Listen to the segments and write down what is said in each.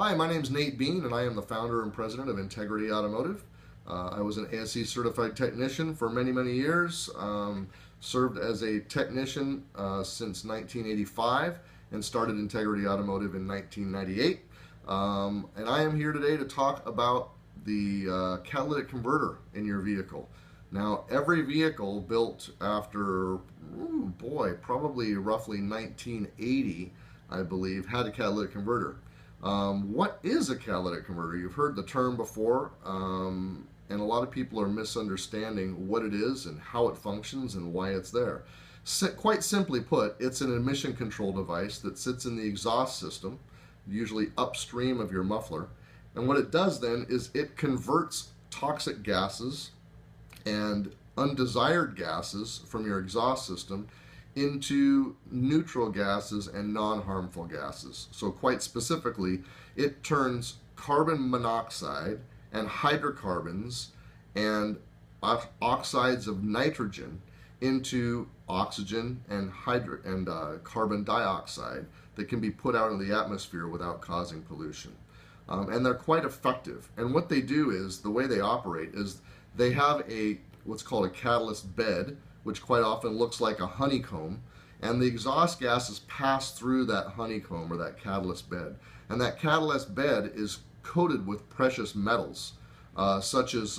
Hi, my name is Nate Bean, and I am the founder and president of Integrity Automotive. I was an ASE certified technician for many, many years. Served as a technician since 1985 and started Integrity Automotive in 1998. And I am here today to talk about the catalytic converter in your vehicle. Now, every vehicle built after, probably roughly 1980, I believe, had a catalytic converter. What is a catalytic converter? You've heard the term before, and a lot of people are misunderstanding what it is and how it functions and why it's there. Quite simply put, it's an emission control device that sits in the exhaust system, usually upstream of your muffler. And what it does then is it converts toxic gases and undesired gases from your exhaust system into neutral gases and non-harmful gases. So quite specifically, it turns carbon monoxide and hydrocarbons and oxides of nitrogen into oxygen and carbon dioxide that can be put out in the atmosphere without causing pollution. And they're quite effective. And what they do is, the way they operate is they have what's called a catalyst bed, which quite often looks like a honeycomb, and the exhaust gases pass through that honeycomb or that catalyst bed. And that catalyst bed is coated with precious metals, such as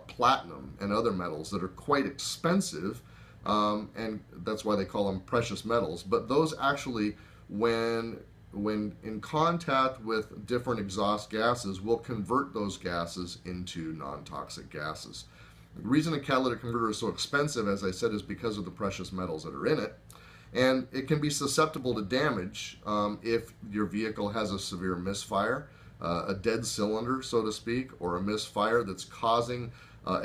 platinum and other metals that are quite expensive, and that's why they call them precious metals. But those actually, when in contact with different exhaust gases, will convert those gases into non-toxic gases. The reason a catalytic converter is so expensive, as I said, is because of the precious metals that are in it. And it can be susceptible to damage if your vehicle has a severe misfire, a dead cylinder, so to speak, or a misfire that's causing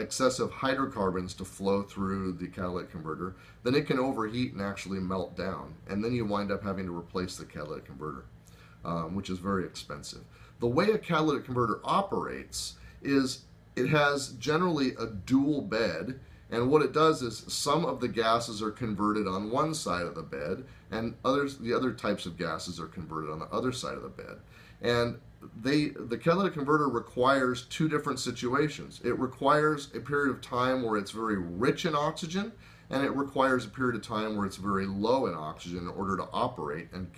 excessive hydrocarbons to flow through the catalytic converter. Then it can overheat and actually melt down. And then you wind up having to replace the catalytic converter, which is very expensive. The way a catalytic converter operates is it has generally a dual bed, and what it does is some of the gases are converted on one side of the bed, and the other types of gases are converted on the other side of the bed. And the catalytic converter requires two different situations. It requires a period of time where it's very rich in oxygen, and it requires a period of time where it's very low in oxygen in order to operate and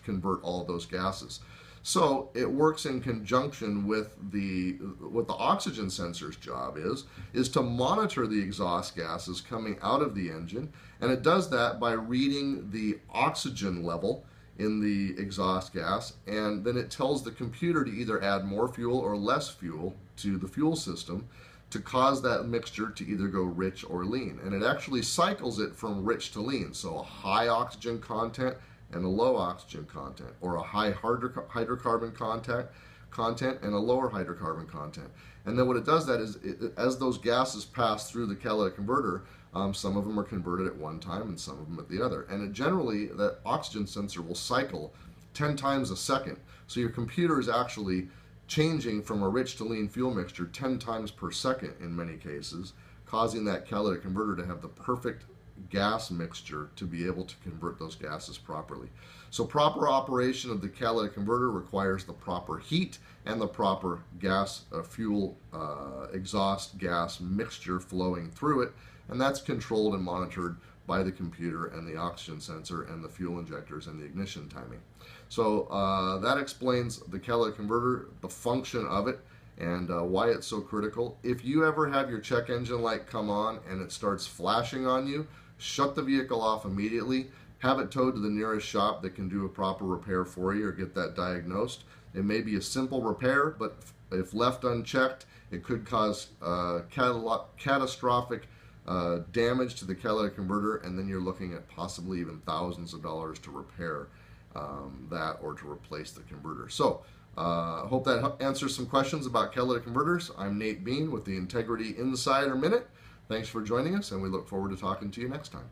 convert all of those gases. So it works in conjunction with what the oxygen sensor's job is to monitor the exhaust gases coming out of the engine, and it does that by reading the oxygen level in the exhaust gas, and then it tells the computer to either add more fuel or less fuel to the fuel system to cause that mixture to either go rich or lean. And it actually cycles it from rich to lean, so a high oxygen content and a low oxygen content, or a high hydrocarbon content and a lower hydrocarbon content. And then what it does that is, as those gases pass through the catalytic converter, some of them are converted at one time and some of them at the other. And generally, that oxygen sensor will cycle 10 times a second. So your computer is actually changing from a rich to lean fuel mixture 10 times per second in many cases, causing that catalytic converter to have the perfect gas mixture to be able to convert those gases properly. So proper operation of the catalytic converter requires the proper heat and the proper fuel exhaust gas mixture flowing through it, and that's controlled and monitored by the computer and the oxygen sensor and the fuel injectors and the ignition timing. So that explains the catalytic converter, the function of it, and why it's so critical. If you ever have your check engine light come on and it starts flashing on you, shut the vehicle off immediately, have it towed to the nearest shop that can do a proper repair for you or get that diagnosed. It may be a simple repair, but if left unchecked, it could cause catastrophic damage to the catalytic converter, and then you're looking at possibly even thousands of dollars to repair that or to replace the converter. So hope that answers some questions about catalytic converters. I'm Nate Bean with the Integrity Insider Minute. Thanks for joining us, and we look forward to talking to you next time.